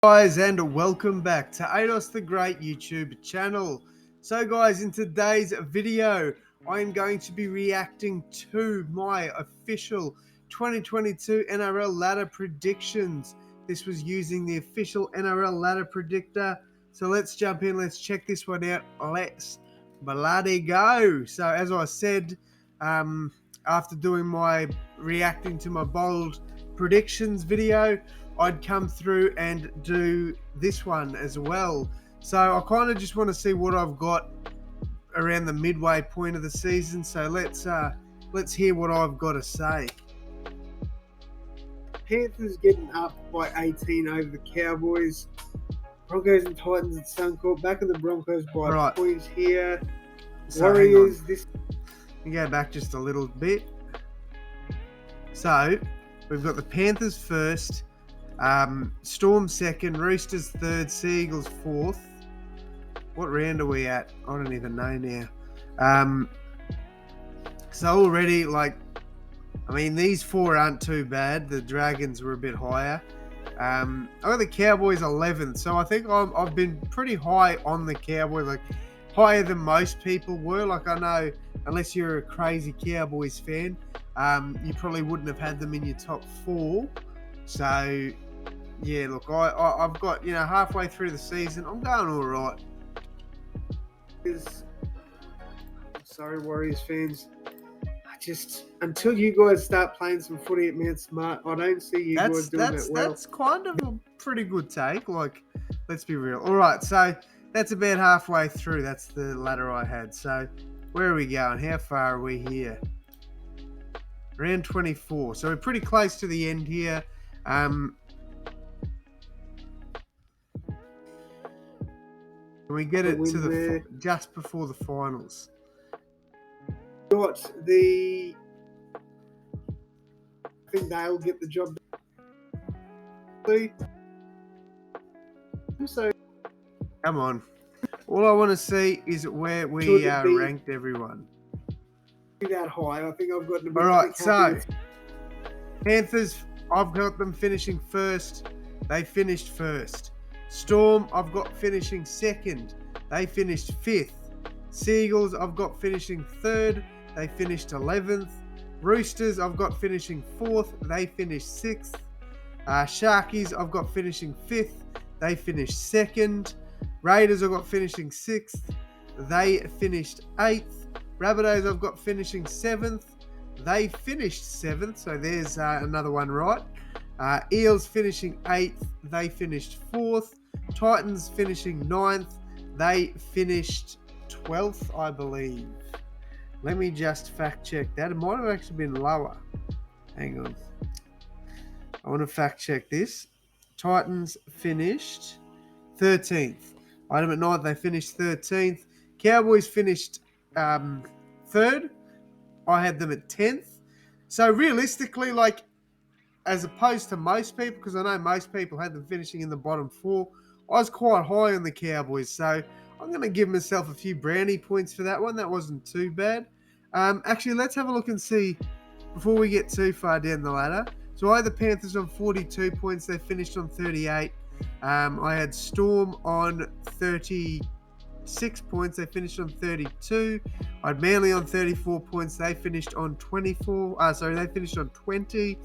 Guys, and welcome back to AdosTheGreat YouTube channel. So guys, in today's video I am going to be reacting to my official 2022 NRL ladder predictions. This was using the official NRL ladder predictor. So let's jump in, let's check this one out. Let's bloody go. So as I said, after doing my reacting to my bold predictions video, I'd come through and do this one as well. So I kind of just want to see what I've got around the midway point of the season. So let's hear what I've got to say. Panthers getting up by 18 over the Cowboys. Broncos and Titans at Suncorp. Back in the Broncos by Right. points here. So Warriors. This. We go back just a little bit. So we've got the Panthers first. Storm second, Roosters third, Seagulls fourth. What round are we at? I don't even know now. So already, these four aren't too bad. The Dragons were a bit higher. I got the Cowboys 11th, so I think I've been pretty high on the Cowboys, like higher than most people were. Like, I know, unless you're a crazy Cowboys fan, you probably wouldn't have had them in your top four. So yeah, look, I've got, halfway through the season, I'm going all right. Sorry, Warriors fans. Until you guys start playing some footy at Mount Smart, I don't see you guys doing that well. That's kind of a pretty good take. Like, let's be real. All right, so that's about halfway through. That's the ladder I had. So where are we going? How far are we here? Round 24. So we're pretty close to the end here. We get it to just before the finals. I think they'll get the job done. So, come on. All I want to see is where we ranked everyone. That high. I think I've got to be. All right, so Panthers, I've got them finishing first. They finished first. Storm, I've got finishing second. They finished fifth. Seagulls, I've got finishing third. They finished 11th. Roosters, I've got finishing fourth. They finished sixth. Sharkies, I've got finishing fifth. They finished second. Raiders, I've got finishing sixth. They finished eighth. Rabbitohs, I've got finishing seventh. They finished seventh, so there's another one right. Eels finishing eighth. They finished fourth. Titans finishing ninth. They finished 12th, I believe. Let me just fact check that. It might have actually been lower. Hang on. I want to fact check this. Titans finished 13th. Item at night, they finished 13th. Cowboys finished third. I had them at 10th. So realistically, like, as opposed to most people, because I know most people had them finishing in the bottom four, I was quite high on the Cowboys. So I'm going to give myself a few brownie points for that one. That wasn't too bad. Actually, let's have a look and see before we get too far down the ladder. So I had the Panthers on 42 points. They finished on 38. I had Storm on 36 points. They finished on 32. I had Manly on 34 points. They finished on 24. They finished on 20.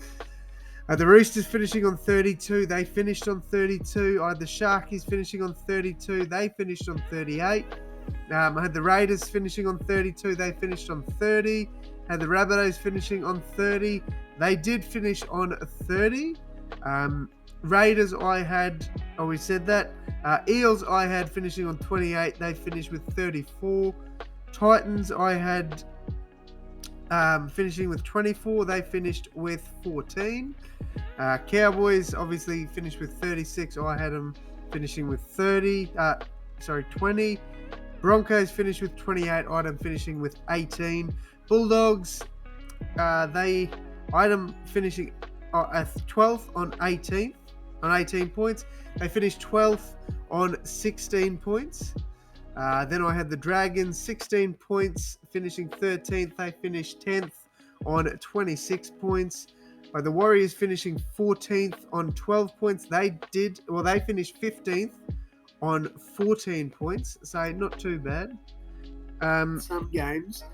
The Roosters finishing on 32. They finished on 32. I had the Sharkies finishing on 32. They finished on 38. I had the Raiders finishing on 32. They finished on 30. I had the Rabbitohs finishing on 30. They did finish on 30. Raiders, I had, we said that. Eels, I had finishing on 28. They finished with 34. Titans, I had finishing with 24. They finished with 14. Cowboys obviously finished with 36. I had them finishing with 20. Broncos finished with 28. I had them finishing with 18. Bulldogs, I had them finishing at 12th on 18th on 18 points. They finished 12th on 16 points. Then I had the Dragons, 16 points, finishing 13th. They finished 10th on 26 points. The Warriors finishing 14th on 12 points. They finished 15th on 14 points, so not too bad. Some games.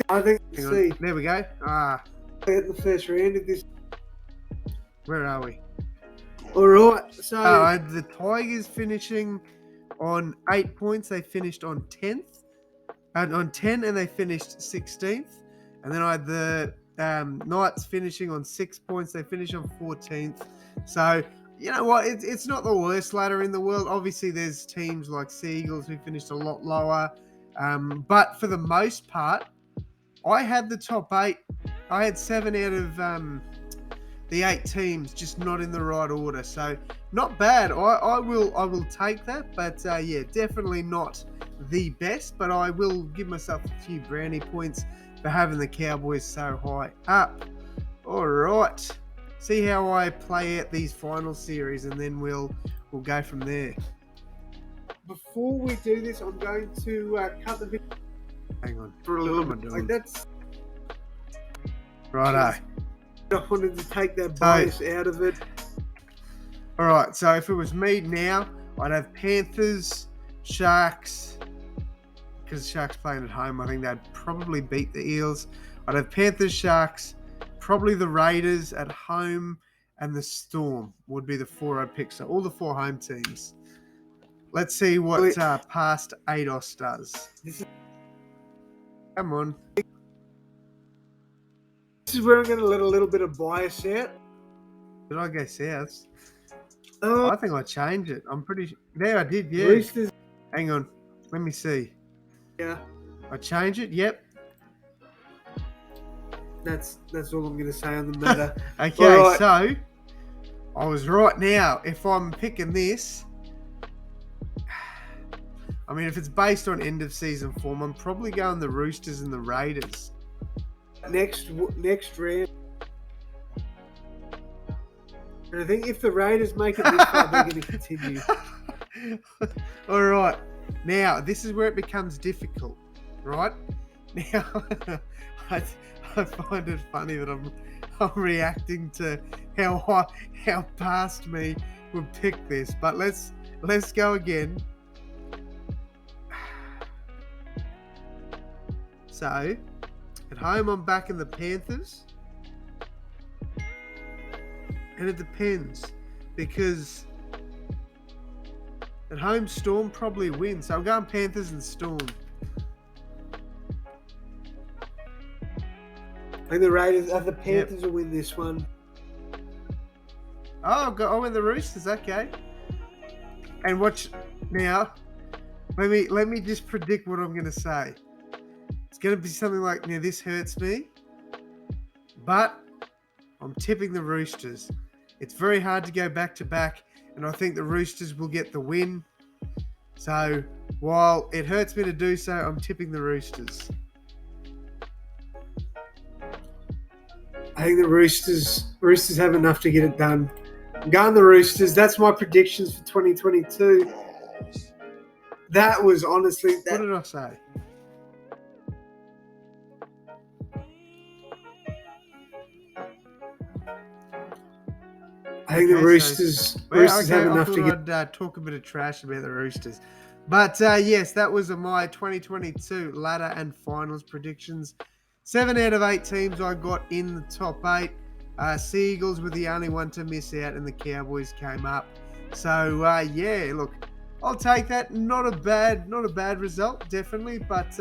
I think Hang see. on. There we go. At the first round of this. Where are we? All right. So the Tigers finishing on 8 points. They finished on 10th. On 10, and they finished 16th. And then I had the Knights finishing on 6 points. They finished on 14th. So, you know what? It's not the worst ladder in the world. Obviously, there's teams like Seagulls who finished a lot lower. But for the most part, I had the top 8. I had 7 out of the 8 teams, just not in the right order. So, not bad. I will take that. But, definitely not the best. But I will give myself a few brownie points for having the Cowboys so high up. All right. See how I play out these final series, and then we'll go from there. Before we do this, I'm going to cut the video. Hang on. For a little bit. Like that's righto. I wanted to take that bias out of it. All right. So if it was me now, I'd have Panthers, Sharks, because Sharks playing at home. I think they'd probably beat the Eels. I'd have Panthers, Sharks, probably the Raiders at home, and the Storm would be the 4 I'd pick. So all the 4 home teams. Let's see what past Ados does. Come on. This is where I'm going to let a little bit of bias out. Did I go south? I think I changed it. I'm pretty sure. There, I did, yeah. Roosters. Hang on. Let me see. Yeah. I changed it, yep. That's all I'm going to say on the matter. Okay, right. So I was right. Now, if I'm picking this, I mean, if it's based on end of season form, I'm probably going the Roosters and the Raiders. Next round. And I think if the Raiders make it this far, they're going to continue. All right. Now, this is where it becomes difficult, right? Now, I find it funny that I'm reacting to how past me would pick this, but let's go again. So, at home I'm backing the Panthers, and it depends because at home Storm probably wins, so I'm going Panthers and Storm. I think the Raiders, the Panthers will win this one. Oh, I went the Roosters. Okay. And watch now. Let me just predict what I'm going to say. It's going to be something like, now this hurts me, but I'm tipping the Roosters. It's very hard to go back to back, and I think the Roosters will get the win. So while it hurts me to do so, I'm tipping the Roosters. I think the Roosters have enough to get it done. I'm going the Roosters. That's my predictions for 2022. That was honestly... What did I say? I think the Roosters have enough to get... I'd talk a bit of trash about the Roosters. But yes, that was my 2022 ladder and finals predictions. 7 out of 8 teams I got in the top 8. Seagulls were the only one to miss out, and the Cowboys came up. So look, I'll take that. Not a bad result, definitely. But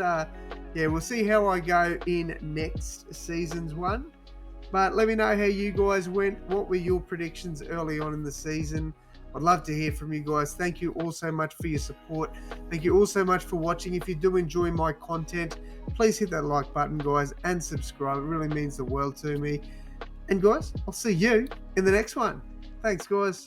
we'll see how I go in next season's one. But let me know how you guys went. What were your predictions early on in the season? I'd love to hear from you guys. Thank you all so much for your support. Thank you all so much for watching. If you do enjoy my content, please hit that like button, guys, and subscribe. It really means the world to me. And guys, I'll see you in the next one. Thanks, guys.